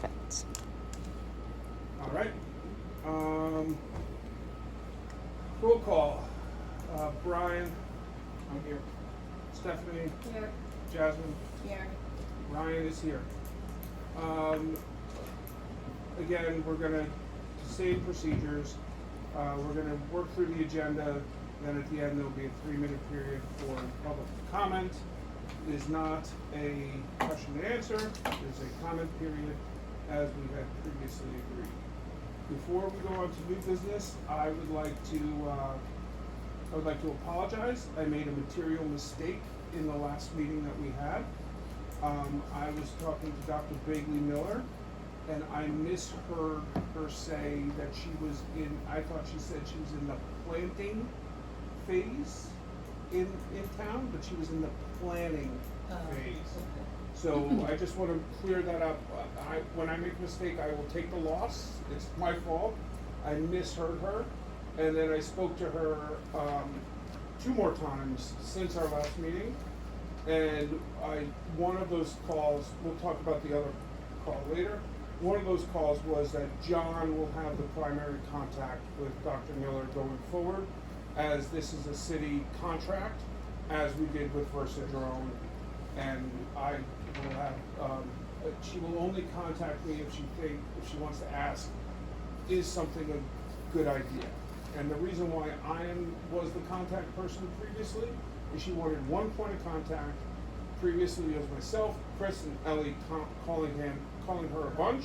Perfect. All right. Roll call. Brian. I'm here. Stephanie. Here. Jasmine. Here. Ryan is here. Again, we're gonna, same procedures. We're gonna work through the agenda, then at the end, there'll be a 3-minute period for public comment. It is not a question and answer, it is a comment period, as we had previously agreed. Before we go on to new business, I would like to apologize. I made a material mistake in the last meeting that we had. I was talking to Dr. Bagley Miller, and I misheard her say that she was in, I thought she said she was in the planting phase in town, but she was in the planning phase. So I just want to clear that up. When I make a mistake, I will take the loss. It's my fault. I misheard her, and then I spoke to her 2 more times since our last meeting. And one of those calls, we'll talk about the other call later. One of those calls was that John will have the primary contact with Dr. Miller going forward, as this is a city contract, as we did with Versa Drone. And I will have, she will only contact me if she wants to ask, is something a good idea? And the reason why was the contact person previously is she wanted one point of contact. Previously it was myself, Chris, and Ellie calling her a bunch,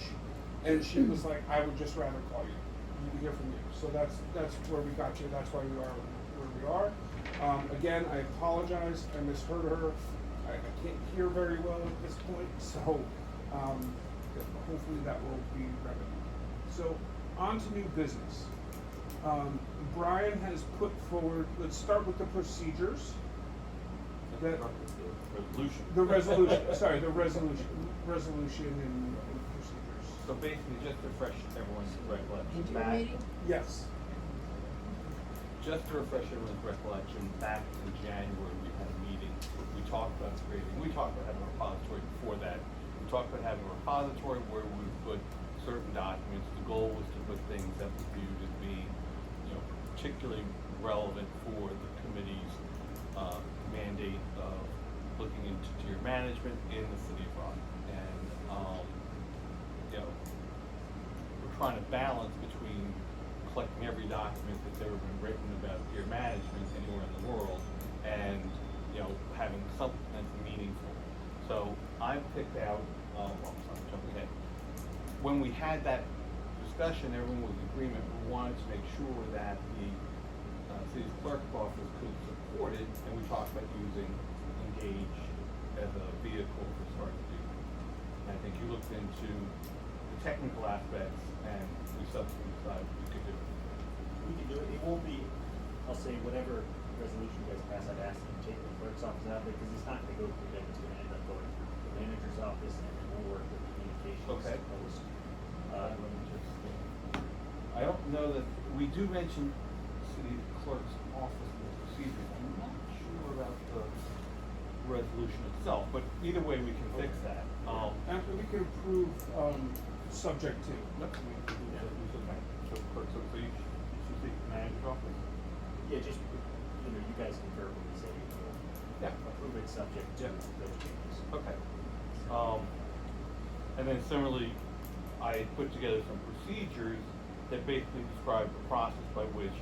and she was like, I would just rather call you, hear from you. So that's where we got you. That's why we are where we are. Again, I apologize. I misheard her. I can't hear very well at this point, so hopefully that will be remedied. So on to new business. Brian has put forward, let's start with the procedures. The resolution and procedures. So basically, just to refresh everyone's recollection. Into your meeting? Yes. Just to refresh everyone's recollection, back in January, we had a meeting. We talked about having a repository before that. We talked about having a repository where we would put certain documents. The goal was to put things that were viewed as being, particularly relevant for the committee's mandate of looking into tier management in the city of Rock. And, we're trying to balance between collecting every document that's ever been written about tier management anywhere in the world and, having something that's meaningful. So I picked out, jumping ahead. When we had that discussion, everyone was in agreement. We wanted to make sure that the city's clerk's office could support it, and we talked about using Engage as a vehicle to start to do that. And I think you looked into the technical aspects, and we subsequently decided we could do it. We can do it. It won't be, I'll say, whatever resolution you guys pass, I'd ask you to take the clerk's office out of it, because it's not gonna go through them, it's gonna end up going through the manager's office, and then we'll work with communications. Okay. Post. Let me just, I don't know that, we do mention city clerk's office and the procedures. I'm not sure about the resolution itself, but either way, we can fix that. After we can approve, subject to. Yep, we can do that. So clerk, so you should see manager's office? Yeah, just, you guys can verbally say, Yeah. approve it subject to Yeah. those changes. Okay. And then similarly, I put together some procedures that basically describe the process by which,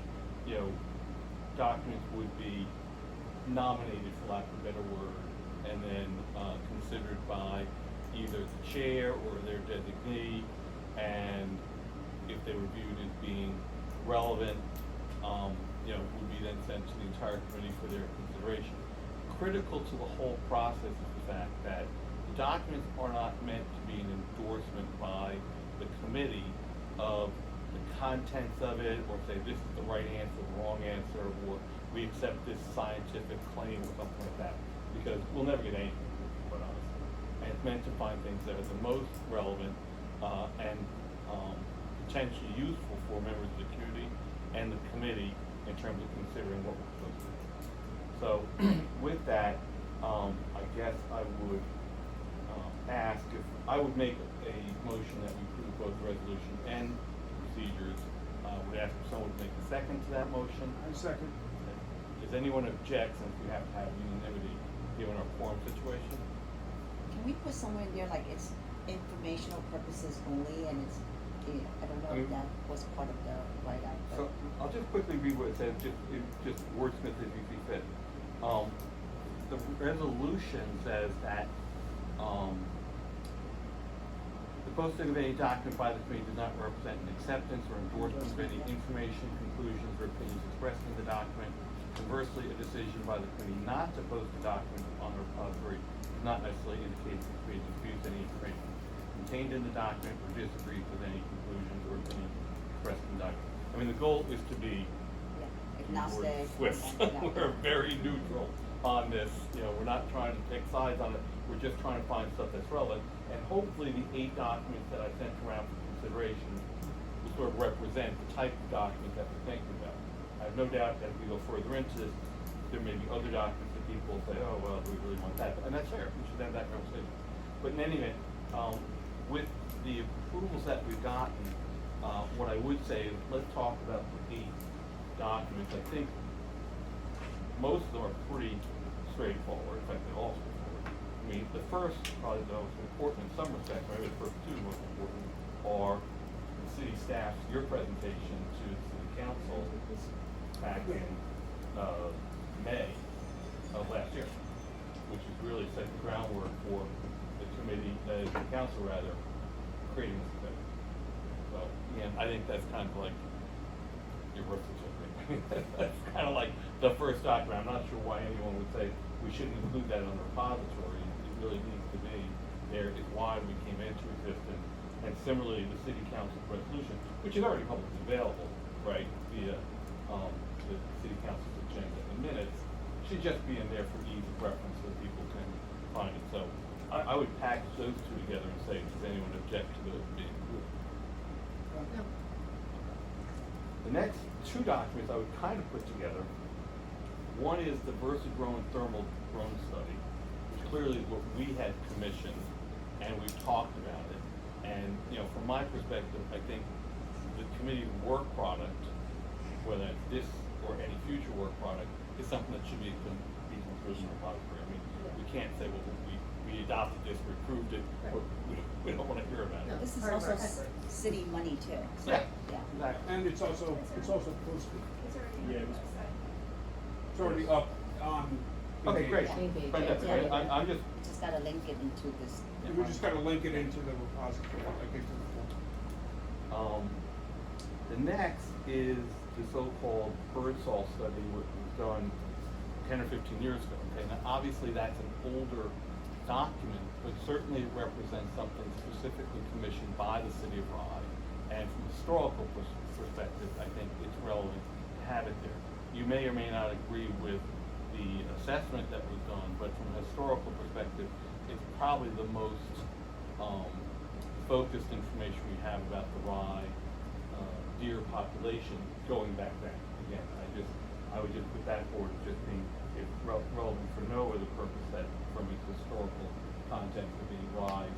documents would be nominated, for lack of a better word, and then considered by either the chair or their designee, and if they were viewed as being relevant, would be then sent to the entire committee for their consideration. Critical to the whole process is the fact that the documents are not meant to be an endorsement by the committee of the contents of it, or say this is the right answer, the wrong answer, or we accept this scientific claim or something like that, because we'll never get anything, quite honestly. And it's meant to find things that are the most relevant and potentially useful for members of the community and the committee in terms of considering what we're supposed to do. So with that, I guess I would ask if I would make a motion that we approve both the resolution and procedures. Would ask if someone would make a second to that motion. I second. Does anyone object, since we have to have unanimity given our quorum situation? Can we put somewhere in there like it's informational purposes only and it's, I don't know if that was part of the write-up, but. So I'll just quickly read what it says, just wordsmith as you see fit. The resolution says that, the posting of any document by the committee does not represent an acceptance or endorsement of any information, conclusions, or opinions expressed in the document. Conversely, a decision by the committee not to post a document on the repository does not necessarily indicate that the committee disputes any information contained in the document or disagrees with any conclusions or opinions expressed in the document. I mean, the goal is to be Agnostic. Swiss. and- We're very neutral on this. You know, we're not trying to take sides on it. We're just trying to find stuff that's relevant. And hopefully the 8 documents that I sent around for consideration will sort of represent the type of document that we're thinking about. I have no doubt that if we go further into this, there may be other documents that people will say, oh, well, do we really want that? And that's fair. We should have that conversation. But in any event, with the approvals that we've gotten, what I would say is let's talk about the 8 documents. I think most of them are pretty straightforward. In fact, they're all straightforward. I mean, the first, probably the most important in some respects, maybe the first 2 most important, are the city staff's, your presentation to the city council back in May of last year, which has really set the groundwork for the committee, the council rather, creating this committee. So, again, I think that's kind of like your birth certificate. That's kind of like the first document. I'm not sure why anyone would say we shouldn't include that on the repository. It really needs to be there. Is why we came into existence. And similarly, the city council resolution, which is already publicly available, right, via the city council's agenda and minutes, should just be in there for ease of reference so people can find it. So I would package those 2 together and say, does anyone object to those being included? No. The next 2 documents I would kind of put together. One is the Versa-Grown thermal drone study, which clearly is what we had commissioned, and we've talked about it. And, you know, from my perspective, I think the committee's work product, whether it's this or any future work product, is something that should be included in the repository. I mean, we can't say, well, we adopted this, we approved it, or we don't want to hear about it. This is Part of also our effort. city money too. Yeah, Yeah. exactly. And it's also posted. It's already Yeah, it on was- the website. It's already up on. Okay, great. Engage. Fantastic. Yeah. I'm just, Just gotta link it into this. We just gotta link it into the repository, like into the form. the next is the so-called birdsall study, which was done 10 or 15 years ago. Okay, now obviously that's an older document, but certainly it represents something specifically commissioned by the city of Rye. And from a historical perspective, I think it's relevant to have it there. You may or may not agree with the assessment that was done, but from a historical perspective, it's probably the most focused information we have about the Rye deer population going back then. Again, I would just put that forward as just being relevant for no other purpose that from its historical content to be Rye's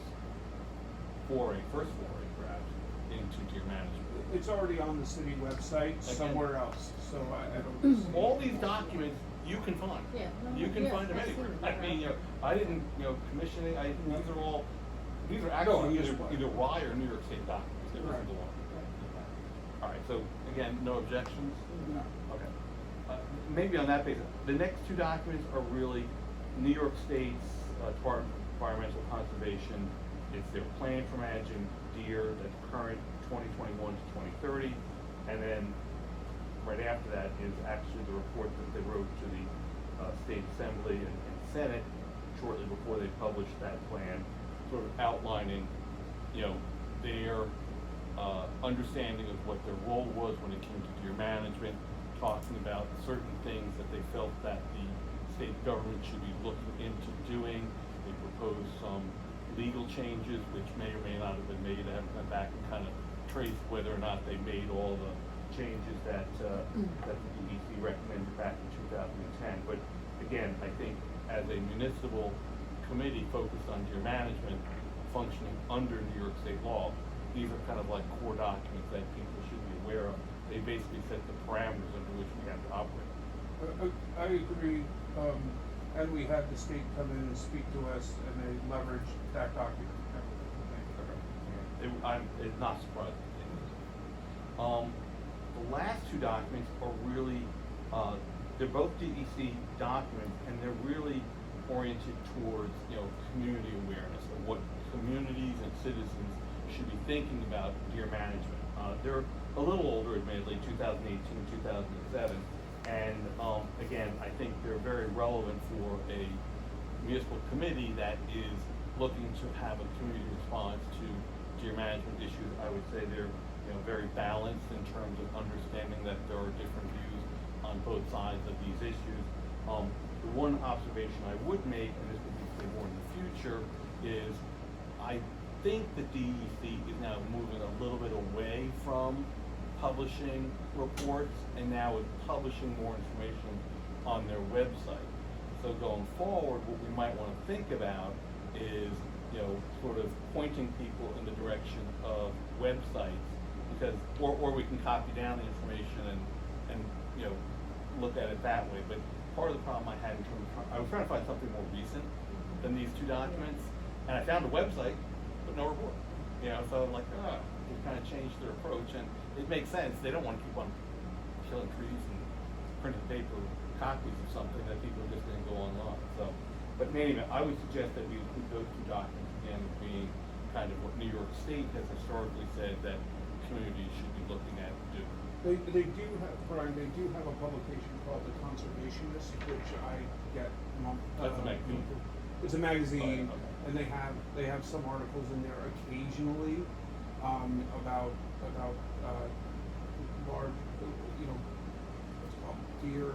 first foray perhaps, into deer management. It's already on the city website Okay. somewhere else, so I don't. see- All these documents you can find. Yeah, no, You can yeah, find them anywhere. absolutely. I mean, I didn't, commission it. These are No, actually I'm just- either Rye or New York State documents. This is Right. the one. All right, so again, no objections? No. Okay. Maybe on that basis, the next 2 documents are really New York State's Department of Environmental Conservation. It's their plan for managing deer that's current 2021 to 2030. And then right after that is actually the report that they wrote to the State Assembly and Senate shortly before they published that plan, sort of outlining, their understanding of what their role was when it came to deer management, talking about certain things that they felt that the state government should be looking into doing. They proposed some legal changes which may or may not have been made. I haven't gone back and kind of traced whether or not they made all the changes that the DEC recommended back in 2010. But again, I think as a municipal committee focused on deer management, functioning under New York State law. These are kind of like core documents that people should be aware of. They basically set the parameters under which we have to operate. I agree, and we had the state come in and speak to us, and they leveraged that document. It's not surprising. The last two documents are really, they're both DEC documents, and they're really oriented towards, community awareness of what communities and citizens should be thinking about deer management. They're a little older, admittedly, 2018, 2007, and again, I think they're very relevant for a municipal committee that is looking to have a community response to deer management issues. I would say they're very balanced in terms of understanding that there are different views on both sides of these issues. The one observation I would make, and this would be for more in the future, is I think the DEC is now moving a little bit away from publishing reports and now is publishing more information on their website. So going forward, what we might want to think about is, sort of pointing people in the direction of websites, because, or we can copy down the information and look at it that way. But part of the problem I had in terms of, I was trying to find something more recent than these two documents, and I found a website, but no report. So I'm like, they've kind of changed their approach, and it makes sense. They don't want to keep on killing trees and printing paper copies of something that people are just going to go online. So, but in any event, I would suggest that we include those two documents again as being kind of what New York State has historically said that communities should be looking at and do. They do have, Brian, they do have a publication called The Conservationist, which I get That's a magazine. It's a magazine, Okay. and they have some articles in there occasionally about large, what's it called, deer,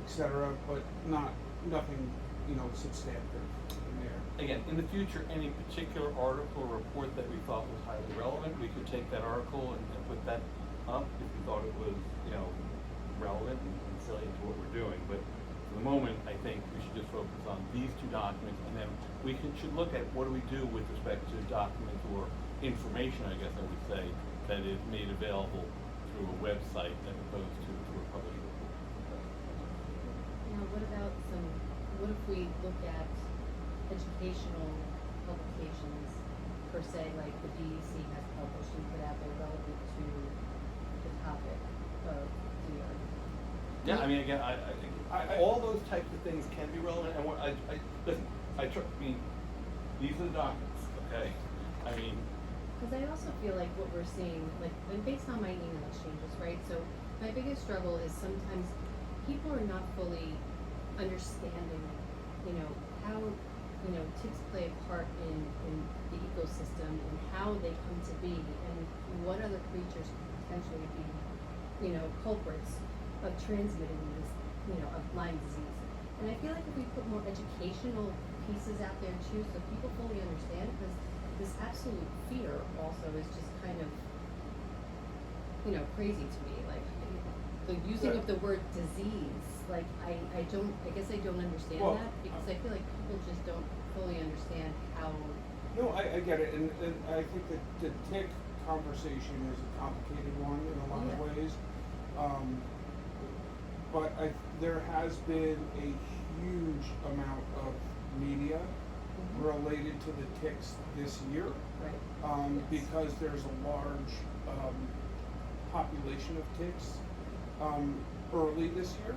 etc., but nothing substantive in there. Again, in the future, any particular article or report that we thought was highly relevant, we could take that article and put that up if we thought it was, relevant and salient to what we're doing. But for the moment, I think we should just focus on these two documents, and then we should look at what do we do with respect to documents or information, I guess I would say, that is made available through a website as opposed to through a published report. Now, what if we look at educational publications per se, like the DEC has published and put out there relevant to the topic of deer? Yeah, I mean, again, I think all those types of things can be relevant, and listen, these are the documents, okay? I mean, Because I also feel like what we're seeing, and based on my email exchanges, right? So my biggest struggle is sometimes people are not fully understanding, how, ticks play a part in the ecosystem and how they come to be and what other creatures could potentially be, culprits of transmitting this, of Lyme disease. And I feel like if we put more educational pieces out there too, so people fully understand, because this absolute fear also is just kind of, crazy to me. Like, the using of the word disease, like, I guess I don't understand that, because I feel like people just don't fully understand how. No, I get it, and I think that the tick conversation is a complicated one in a lot of ways. But there has been a huge amount of media related to the ticks this year. Right. Because there's a large population of ticks early this year.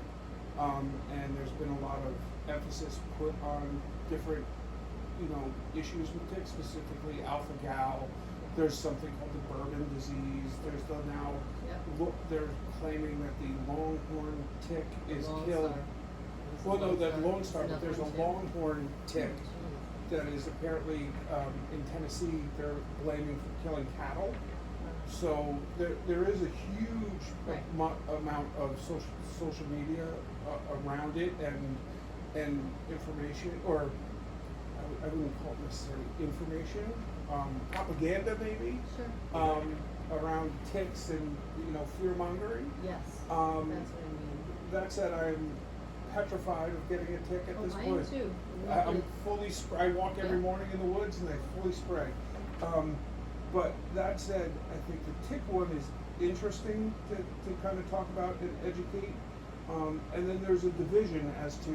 And there's been a lot of emphasis put on different, issues with ticks, specifically alpha-gal. There's something called the Bourbon disease. There's they're claiming that the longhorn tick is killed. Well, no, that Lone Star, but there's a longhorn tick that is apparently in Tennessee. They're blaming for killing cattle. So there is a huge amount of social media around it and information, or I wouldn't call it necessarily information, propaganda maybe. Sure. Around ticks and fear mongering. Yes. That's what I mean. That said, petrified of getting a tick at this I am point. too. I'm fully I walk every Yeah. morning in the woods and I fully spray. But that said, I think the tick one is interesting to kind of talk about and educate. And then there's a division as to,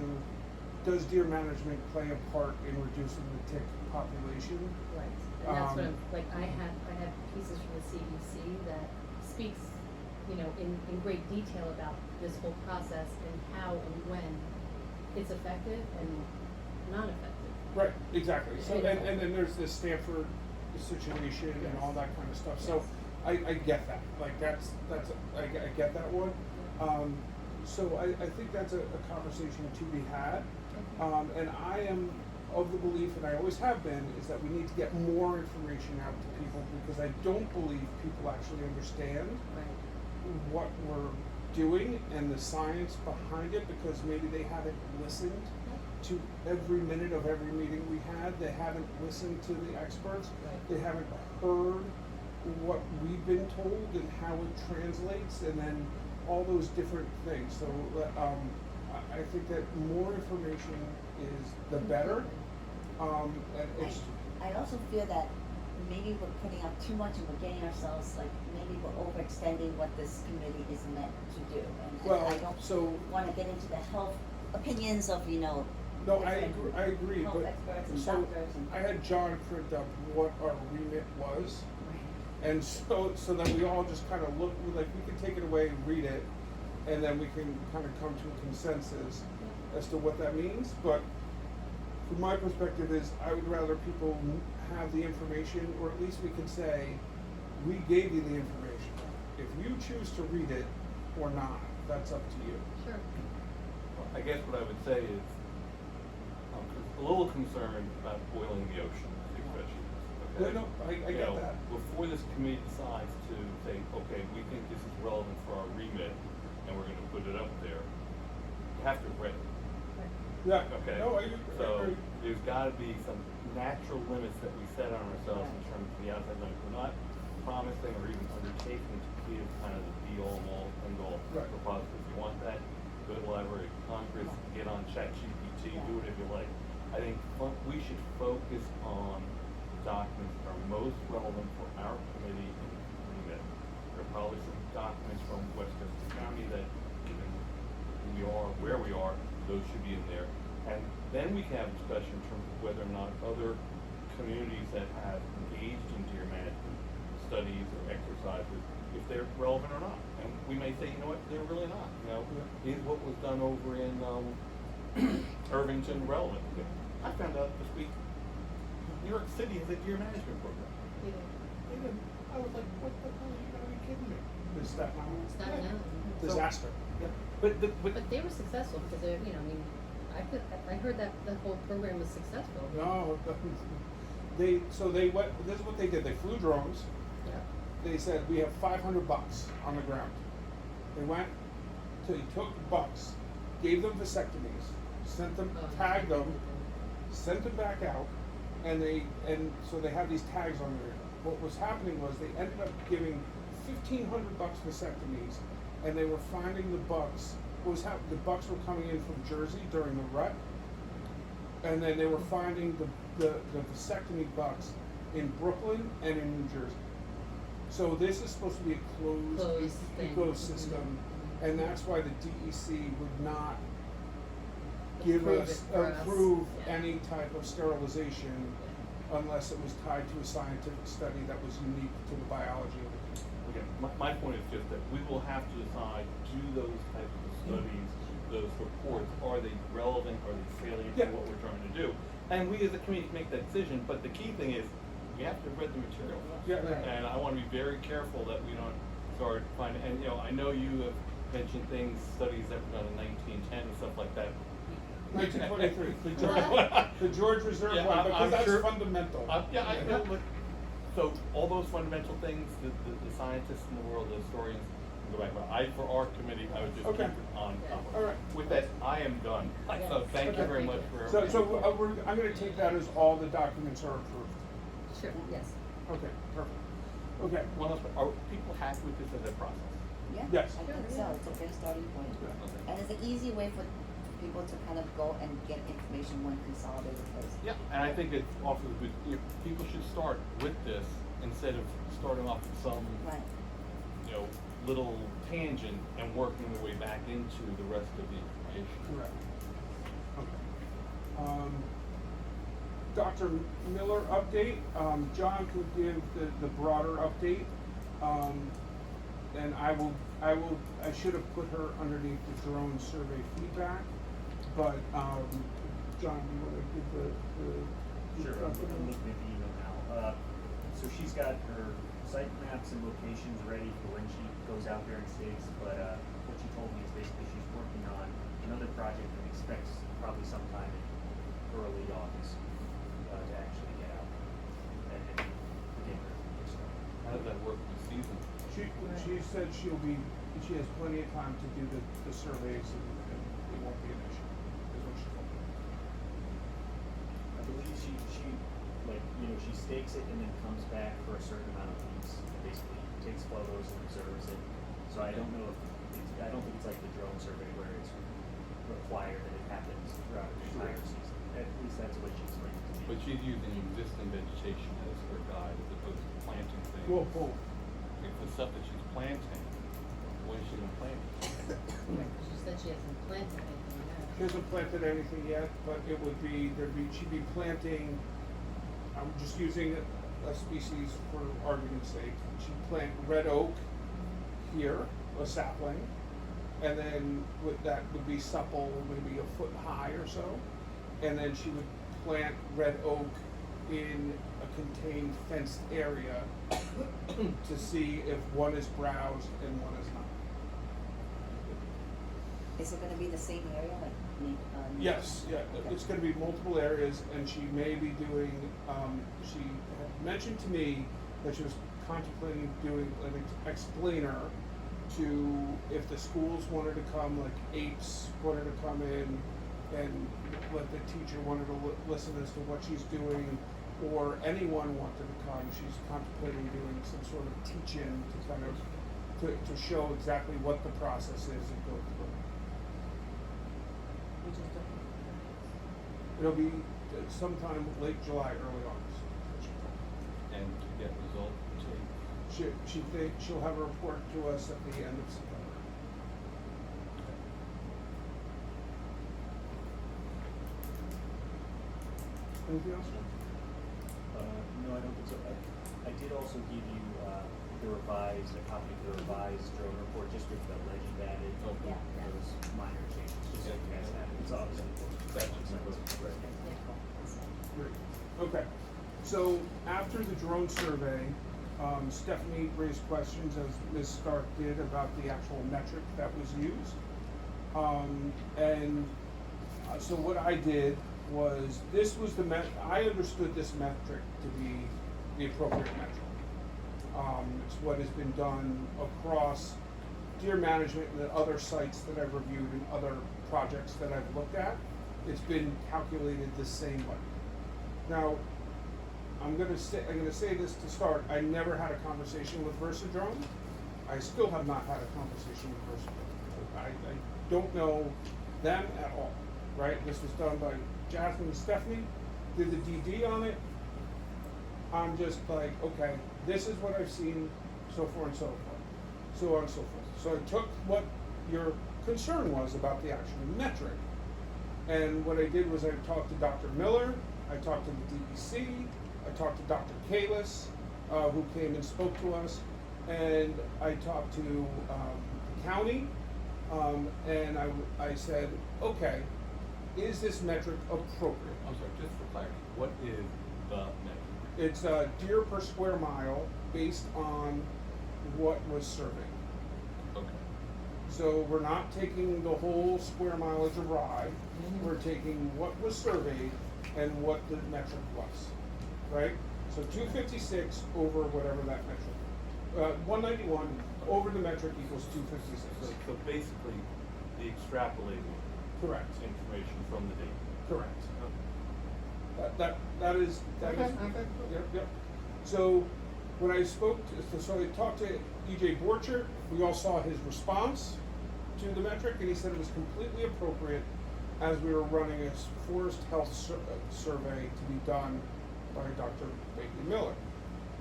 does deer management play a part in reducing the tick population? Right, and that's what Um, I'm, like, I have pieces from the CDC that speaks, you know, in great detail about this whole process and how and when it's effective and not effective. Right, exactly. So, Yeah. and then there's this Stanford situation and Yes. all that kind of stuff. So Yes. I get that. Like I get that one. So I think that's a conversation to be had. And I am of the belief, and I always have been, is that we need to get more information out to people because I don't believe people actually understand Right. what we're doing and the science behind it because maybe they haven't listened to every minute of every meeting we had. They haven't listened to the experts. Right. They haven't heard what we've been told and how it translates and then all those different things. So I think that more information is the better. And it's, I also feel that maybe we're putting out too much and we're getting ourselves, like, maybe we're overextending what this committee is meant to do. And well, I don't so, wanna get into the health opinions of, you know, no, I different agree, health but, experts and so, doctors and. I had John print up what our remit was. And so then we all just kind of look, like, we can take it away and read it, and then we can kind of come to a consensus as to what that means. But from my perspective is, I would rather people have the information, or at least we can say, we gave you the information. If you choose to read it or not, that's up to you. Sure. I guess what I would say is, I'm a little concerned about boiling the ocean, big fish. Yeah, no, I You get know, that. Before this committee decides to say, okay, we think this is relevant for our remit, and we're gonna put it up there, you have to read it. Yeah, Okay. no, I So agree. there's got to be some natural limits that we set on ourselves in terms of the outside limits. We're not promising or even undertaking to give kind of the be all and all end all Right. repository. If you want that, go to the Library of Congress, get on ChatGPT, do whatever you like. I think we should focus on documents that are most relevant for our committee and remit. There are probably some documents from Westchester County that, given who we are, where we are, those should be in there. And then we can have a discussion in terms of whether or not other communities that have engaged in deer management studies or exercises, if they're relevant or not. And we may say, you know what, they're really not. You know, is what was done over in Irvington relevant? I found out this week, New York City has a deer management program. Yeah. They didn't. I was like, what the hell, you gotta be kidding me. Is that not It's not now. disaster? Yeah. But But they were successful because they're, you know, I mean, I heard that the whole program was successful. No, this is what they did. They flew drones. Yeah. They said, we have $500 on the ground. They went, they took bucks, gave them vasectomies, sent them, Oh, tagged them, sent them back out, and so they have these tags on there. What was happening was they ended up giving $1,500 vasectomies, and they were finding the bucks. The bucks were coming in from Jersey during the rut, and then they were finding the vasectomy bucks in Brooklyn and in New Jersey. So this is supposed to be a closed thing. ecosystem, Mhm. and that's why the DEC would not give Approve us, it for us. approve Yeah. any type of sterilization unless it was tied to a scientific study that was unique to the biology of it. again, my point is just that we will have to decide, do those types of studies, those reports, are they relevant, are they salient Yeah. to what we're trying to do? And we as a committee can make that decision, but the key thing is, we have to read the material. Yeah, Right. And I wanna be very careful that we don't start finding, and you know, I know you have mentioned things, studies that were done in 1910 and stuff like that. 1923, the George Reserve Yeah, one, I'm because that's sure- fundamental. Yeah, I know, but, so all those fundamental things, the scientists in the world, the historians, can go back, but for our committee, I would just keep Okay. it on. All right. With that, I am done. Yeah. So thank you Okay. very much for. I'm gonna take that as all the documents are approved. Sure, yes. Okay, perfect. Okay. One last, are people happy with this as a process? Yeah, Yes. I think so, it's a great starting point. Yeah. And it's an easy way for people to kind of go and get information in one consolidated place. Yeah, and I think it offers a good, people should start with this instead of starting off with some, Right. you know, little tangent and working their way back into the rest of the information. Correct. Okay. Dr. Miller update, John could give the broader update. And I should have put her underneath the drone survey feedback, but, John, do you wanna give the Sure, I'm looking at the email now. So she's got her site maps and locations ready for when she goes out there and stakes, but, what she told me is basically she's working on another project and expects probably sometime in early August, to actually get out and begin her started. How does that work with the season? She said she has plenty of time to do the surveys and it won't be an issue, is what she told me. I believe she she stakes it and then comes back for a certain amount of weeks and basically takes photos and observes it. So I don't know if I don't think it's like the drone survey where it's required that it happens throughout the entire season. At least that's what she explained to me. But she's using existing vegetation as her guide as opposed to planting things. Well, both. If the stuff that she's planting, when is she gonna plant it? Right, 'cause she said she hasn't planted anything yet. She hasn't planted anything yet, but she'd be planting, I'm just using a species for argument's sake. She'd plant red oak here, a sapling, and then that would be supple, maybe a foot high or so. And then she would plant red oak in a contained fenced area to see if one is browsed and one is not. Is it gonna be the same area, like, Yes, yeah, Okay. it's gonna be multiple areas, and she may be doing, she had mentioned to me that she was contemplating doing an explainer to, if the schools wanted to come, like APES wanted to come in and let the teacher wanted to listen as to what she's doing, or anyone wanted to come, she's contemplating doing some sort of teach-in to kind of, to show exactly what the process is and go through. Which is different. It'll be sometime late July, early August. And to get results, She'll have a report to us at the end of September. Anything else? No, I don't think so. I did also give you, a copy of the revised drone report, just with the legend added. Okay. Yeah. Those minor changes, just so you guys have it. It's obviously. Great. Okay. So after the drone survey, Stephanie raised questions, as Ms. Stark did, about the actual metric that was used. So what I did was, this was I understood this metric to be the appropriate metric. It's what has been done across deer management and the other sites that I've reviewed and other projects that I've looked at. It's been calculated the same way. Now, I'm gonna say this to start. I never had a conversation with Versadrone. I still have not had a conversation with Versadrone. I don't know them at all, right? This was done by Jasmine and Stephanie, did the DD on it. I'm just like, okay, this is what I've seen, so forth and so forth, so on and so forth. So I took what your concern was about the actual metric, and what I did was I talked to Dr. Miller, I talked to the DEC, I talked to Dr. Kalis, who came and spoke to us, and I talked to the county, and I said, okay, is this metric appropriate? I'm sorry, just for clarity, what is the metric? It's deer per square mile based on what was surveyed. Okay. So we're not taking the whole square mileage of rye, we're taking what was surveyed and what the metric was, right? So 256 over whatever that metric. 191 over the metric equals 256. So basically, the extrapolated Correct. information from the data. Correct. That is. Okay. Yep. So when I spoke to, so I talked to EJ Borchert, we all saw his response to the metric, and he said it was completely appropriate as we were running a forest health survey to be done by Dr. Bailey Miller.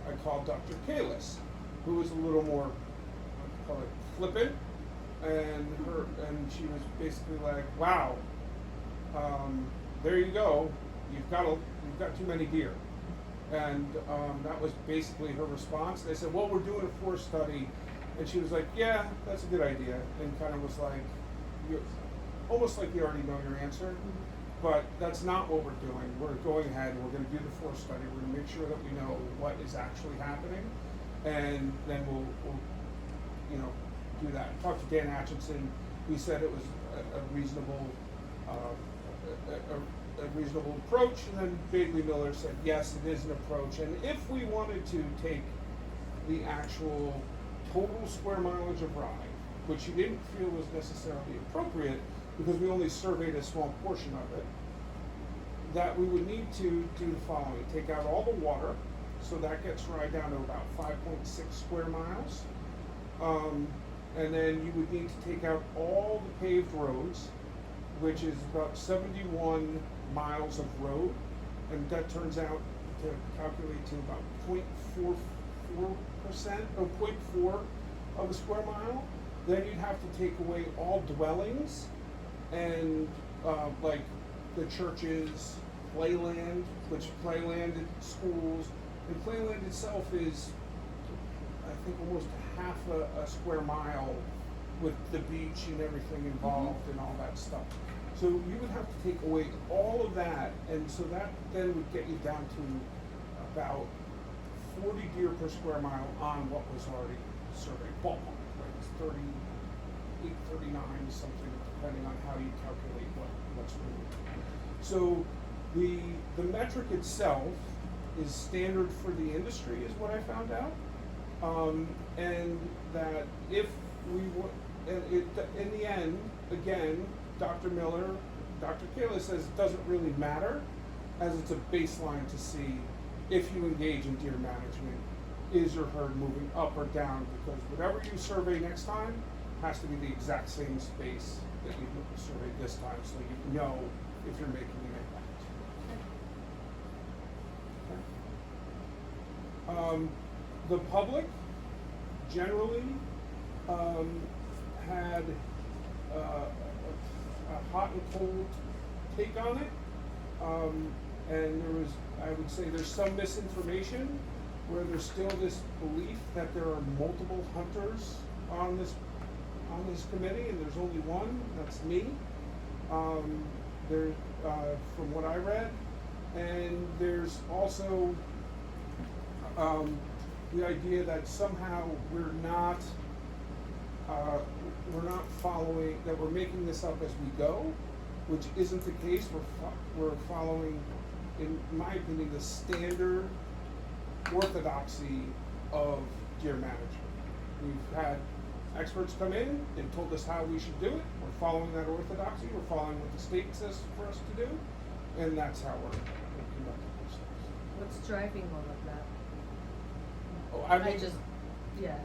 I called Dr. Kalis, who was a little more, call it flippant, and she was basically like, "Wow, there you go, you've got too many deer," and that was basically her response. They said, "Well, we're doing a forest study," and she was like, "Yeah, that's a good idea," and kind of was like, almost like you already know your answer. But that's not what we're doing. We're going ahead, we're gonna do the forest study, we're gonna make sure that we know what is actually happening, and then we'll do that. I talked to Dan Atchison, he said it was a reasonable approach, and then Bailey Miller said, yes, it is an approach, and if we wanted to take the actual total square mileage of ride, which you didn't feel was necessarily appropriate, because we only surveyed a small portion of it, that we would need to do the following: take out all the water, so that gets right down to about 5.6 square miles. And then you would need to take out all the paved roads, which is about 71 miles of road, and that turns out to calculate to about 0.44% or 0.4 of a square mile. Then you'd have to take away all dwellings and like the churches, playland, which playland schools, and playland itself is, I think, almost half a square mile with the beach and everything involved and all that stuff. So you would have to take away all of that, and so that then would get you down to about 40 deer per square mile on what was already surveyed. Ballpark, right? It's 38, 39, something, depending on how you calculate what's removed. So the metric itself is standard for the industry, is what I found out. And that if we in the end, again, Dr. Miller, Dr. Kayla says it doesn't really matter, as it's a baseline to see if you engage in deer management, is your herd moving up or down, because whatever you survey next time has to be the exact same space that you surveyed this time, so you know if you're making an impact. Okay. The public generally had a hot and cold take on it, and there was, I would say, there's some misinformation where there's still this belief that there are multiple hunters on this committee, and there's only one. That's me. From what I read, and there's also the idea that somehow we're not following, that we're making this up as we go, which isn't the case. We're following, in my opinion, the standard orthodoxy of deer management. We've had experts come in and told us how we should do it. We're following that orthodoxy. We're following what the state says for us to do, and that's how we're conducting ourselves. What's driving all of that? Oh, I mean, Yeah.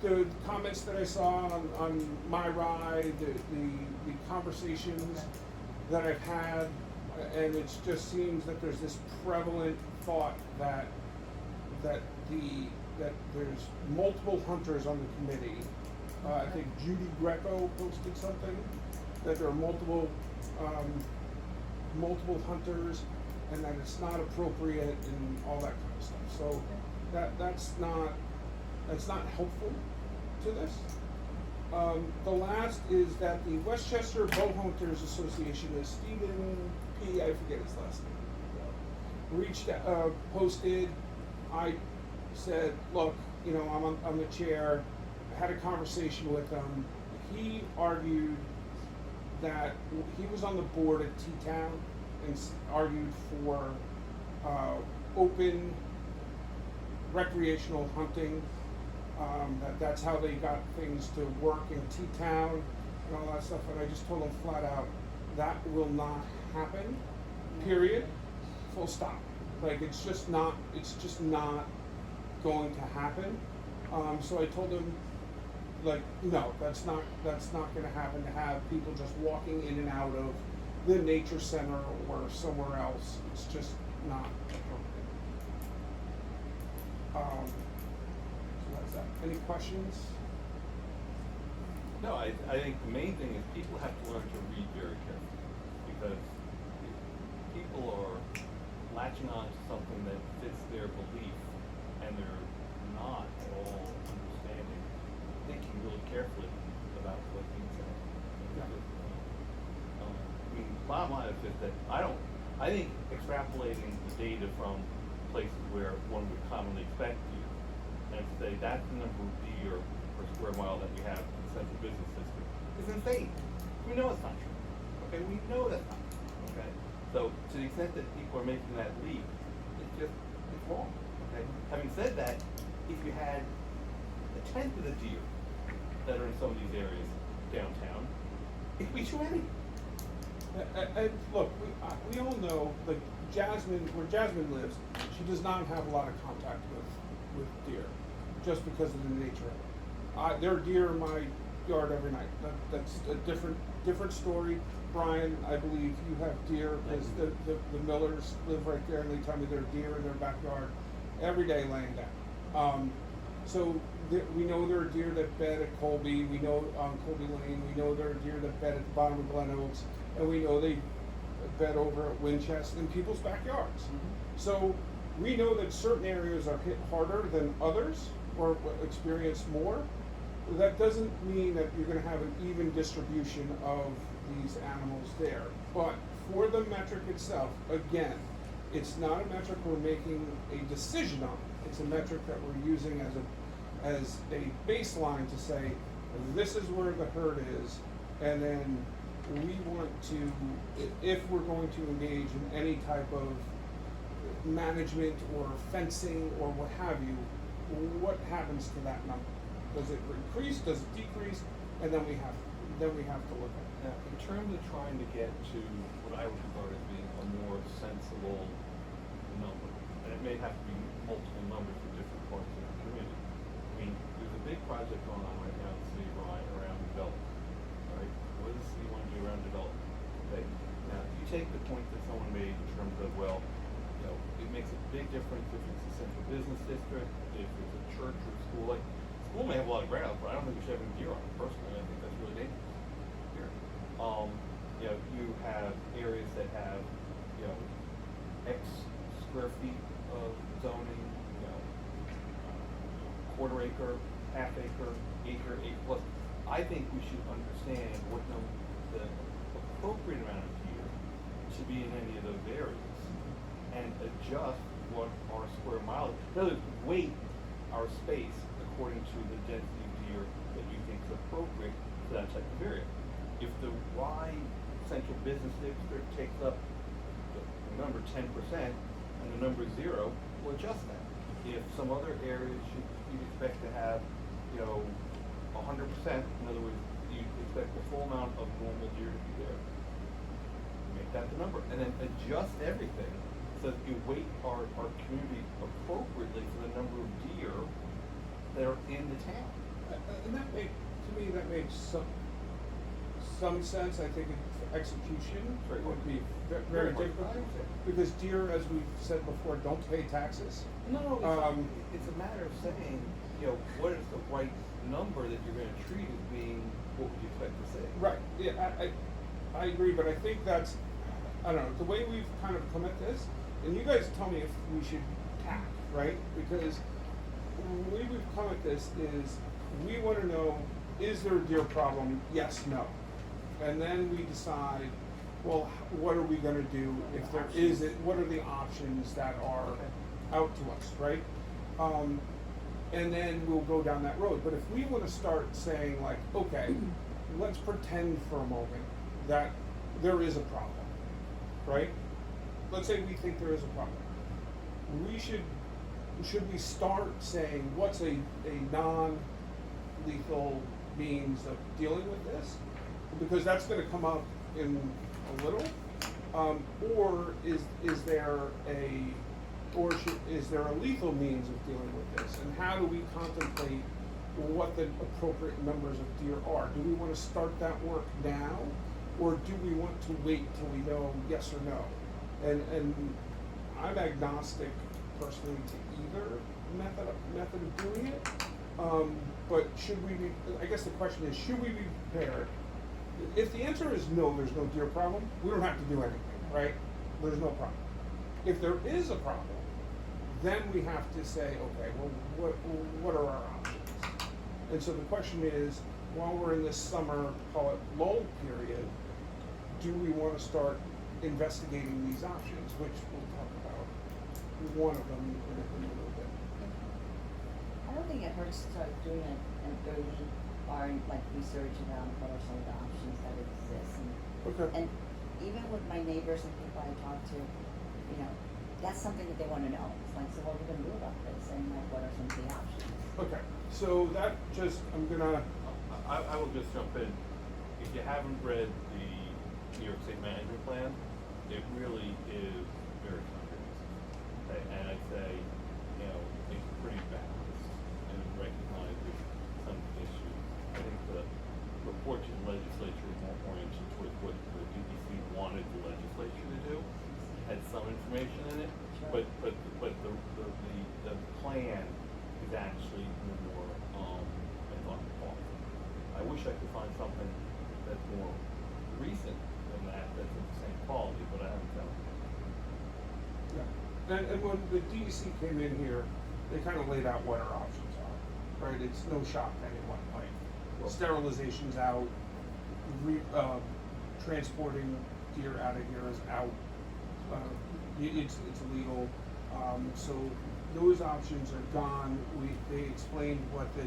the comments that I saw on my ride, the conversations that I've had, and it just seems that there's this prevalent thought that there's multiple hunters on the committee. I think Judy Greco posted something that there are multiple hunters, and that it's not appropriate and all that kind of stuff. So that's not helpful to this. The last is that the Westchester Bow Hunters Association, is Stephen P. I forget his last name. Posted. I said, look, I'm the chair. I had a conversation with him. He argued that he was on the board at T-Town and argued for open recreational hunting. That's how they got things to work in T-Town and all that stuff. And I just told him flat out, that will not happen. Period. Full stop. Like, it's just not going to happen. So I told him, like, no, that's not gonna happen, to have people just walking in and out of the nature center or somewhere else. It's just not appropriate. So that's that. Any questions? No, I think the main thing is people have to learn to read very carefully, because people are latching on to something that fits their belief, and they're not at all understanding, thinking really carefully about what's being said. Yeah. I mean, bottom line is just that I think extrapolating the data from places where one would commonly expect deer, and say that's the number of deer per square mile that we have in the central business district, is insane. We know it's not true. Okay, we know that's not true. Okay, so to the extent that people are making that leap, it's wrong. Okay. Having said that, if you had a tenth of the deer that are in some of these areas downtown, it'd be too many. And look, we all know, like, Jasmine, where Jasmine lives, she does not have a lot of contact with deer, just because of the nature of it. There are deer in my yard every night. That's a different story. Brian, I believe you have deer, because the Millers live right there, and they tell me there are deer in their backyard every day laying down. So we know there are deer that bed at Colby. We know on Colby Lane. We know there are deer that bed at the bottom of Glen Oaks, and we know they bed over at Winchester in people's backyards. Mm-hmm. So we know that certain areas are hit harder than others, or experience more. That doesn't mean that you're going to have an even distribution of these animals there. But for the metric itself, again, it's not a metric we're making a decision on. It's a metric that we're using as a baseline to say, this is where the herd is, and then we want to, if we're going to engage in any type of management or fencing or what have you, what happens to that number? Does it increase? Does it decrease? And then we have to look at it. Now, in terms of trying to get to what I would regard as being a more sensible number, and it may have to be multiple numbers for different parts of the community. I mean, there's a big project going on right now in the city of Ryan around development. Right? What does the city want to do around development? Okay. Now, you take the point that someone made in terms of, well, you know, it makes a big difference if it's a central business district, if it's a church or school. Like, school may have a lot of ground, but I don't think we should have any deer on it personally. I think that's really dangerous. Here. You know, you have areas that have, you know, X square feet of zoning, you know, quarter acre, half acre, acre plus. I think we should understand what the appropriate amount of deer should be in any of those areas, and adjust what our square mileage. In other words, weight our space according to the density of deer that you think is appropriate for that type of area. If the Y central business district takes up the number 10% and the number 0, we'll adjust that. If some other areas you'd expect to have, you know, 100%, in other words, you expect the full amount of normal deer to be there, make that the number, and then adjust everything so that you weight our community appropriately for the number of deer that are in the town. And that makes some sense. I think execution would be very difficult, because deer, as we've said before, don't pay taxes. No, it's a matter of saying, you know, what is the right number that you're going to treat as being what would you expect to say? Right. Yeah, I agree, but I think that's, I don't know, the way we've kind of come at this, and you guys tell me if we should tack, right? Because the way we've come at this is, we want to know, is there a deer problem? Yes, no. And then we decide, well, what are we going to do if there is it? What are the options that are out to us, right? And then we'll go down that road. But if we want to start saying, like, okay, let's pretend for a moment that there is a problem, right? Let's say we think there is a problem. Should we start saying what's a non-lethal means of dealing with this? Because that's going to come up in a little. Or is there a lethal means of dealing with this? And how do we contemplate what the appropriate numbers of deer are. Do we wanna start that work now, or do we want to wait till we know yes or no? And I'm agnostic personally to either method of doing it. But should we be, I guess the question is, should we be prepared? If the answer is no, there's no deer problem, we don't have to do anything, right? There's no problem. If there is a problem, then we have to say, okay, well, what are our options? And so the question is, while we're in this summer, call it lull period, do we want to start investigating these options, which we'll talk about one of them in a little bit. I don't think it hurts to start doing an early research around what are some of the options that exist. Okay. And even with my neighbors and people I talk to, that's something that they want to know. It's like, so what are we going to do about this? And like, what are some of the options? Okay, so that just, I will just jump in. If you haven't read the New York State Management Plan, it really is very comprehensive. Okay, and I'd say, it's pretty balanced and it recognizes some issues. I think the report to the legislature is more oriented towards what the DEC wanted the legislature to do. Had some information in it, Sure. but the plan is actually more I thought thoughtful. I wish I could find something that's more recent than that, that's of the same quality, but I haven't found it. yeah. And when the DEC came in here, they kind of laid out what our options are, right? It's no shock to anyone, like sterilization's out, transporting deer out of here is out. It's illegal, so those options are gone. They explained what the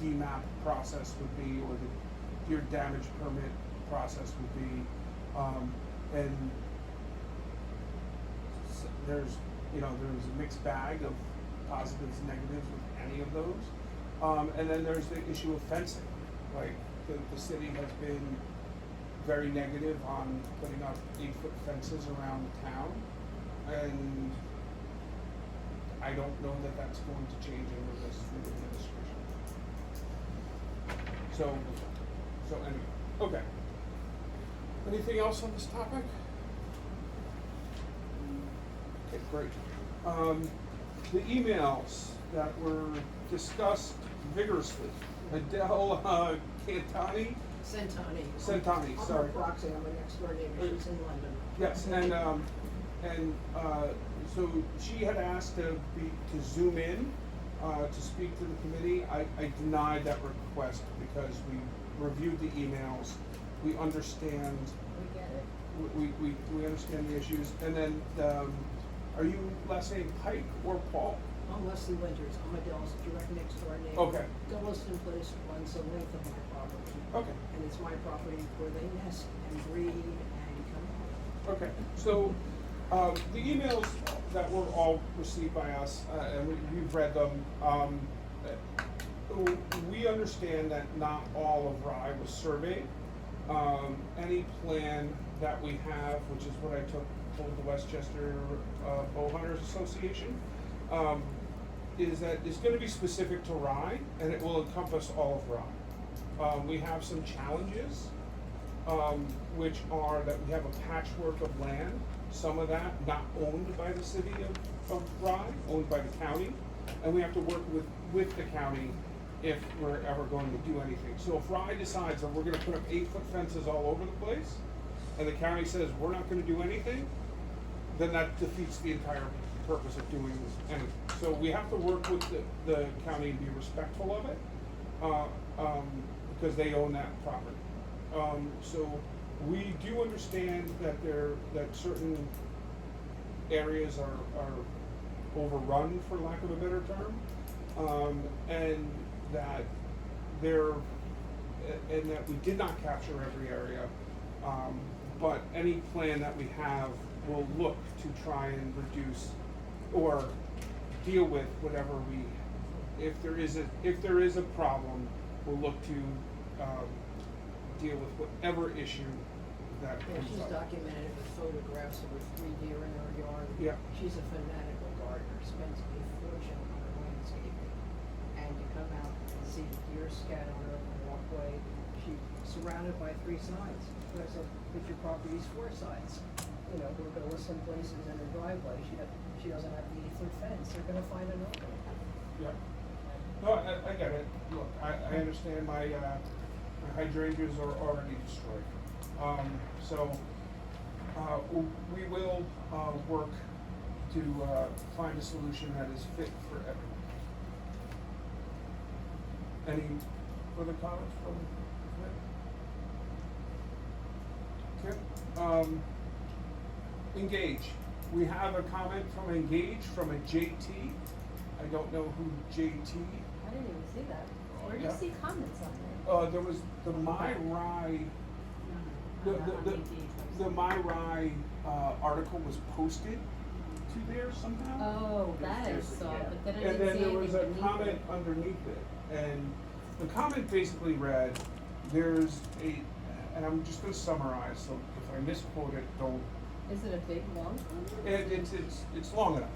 DMAP process would be, or the deer damage permit process would be, and there's a mixed bag of positives and negatives with any of those, and then there's the issue of fencing. Like the city has been very negative on putting up 8-foot fences around the town, and I don't know that that's going to change under this new administration. So anyway, okay. Anything else on this topic? Okay, great. The emails that were discussed vigorously. Adele Santani, I'm sorry. her proxy, I'm a next door neighbor, she's in London. Yes, and so she had asked to zoom in, to speak to the committee. I denied that request because we reviewed the emails, we understand. We get it. We understand the issues, and then, are you last name Pike or Paul? I'm Leslie Winters, I'm Adele's direct next door neighbor. Okay. Gulliston Place runs the length of my property. Okay. And it's my property where they nest and breed and come out. Okay, so, the emails that were all received by us, and we've read them, we understand that not all of Rye was surveyed. Any plan that we have, which is what I told the Westchester Bowhunters Association, is that it's gonna be specific to Rye, and it will encompass all of Rye. We have some challenges, which are that we have a patchwork of land, some of that not owned by the city of Rye, owned by the county, and we have to work with the county if we're ever going to do anything. So if Rye decides that we're gonna put up 8-foot fences all over the place, and the county says we're not gonna do anything, then that defeats the entire purpose of doing anything. So we have to work with the county and be respectful of it, because they own that property. So we do understand that that certain areas are overrun, for lack of a better term, and that we did not capture every area, but any plan that we have will look to try and reduce or deal with whatever if there is a problem, we'll look to deal with whatever issue that Yeah, comes she's up. documented it with photographs of her 3 deer in her yard. Yeah. She's a fanatical gardener, spends a fortune on her landscaping. And to come out and see the deer scat on her walkway. She's surrounded by 3 sides. And I said, but your property's 4 sides. You know, we're gonna list some places in her driveway, she doesn't have the 8-foot fence, they're gonna find an opening. Yeah. No, I get it. Look, I understand my hydrangeas are already destroyed. So, we will, work to, find a solution that is fit for everyone. Any further comments from the committee? Okay, Engage. We have a comment from Engage from a JT. I don't know who JT. I didn't even see that. Where do you Yeah. see comments on there? There was the My Rye, the My Rye, article was posted to there somehow. Oh, that I There's- saw, yeah. but then I And didn't then see there was a anything beneath comment it. underneath it, and the comment basically read, there's a, and I'm just gonna summarize, so if I misquote it, don't, Is it a big long comment? it's long enough.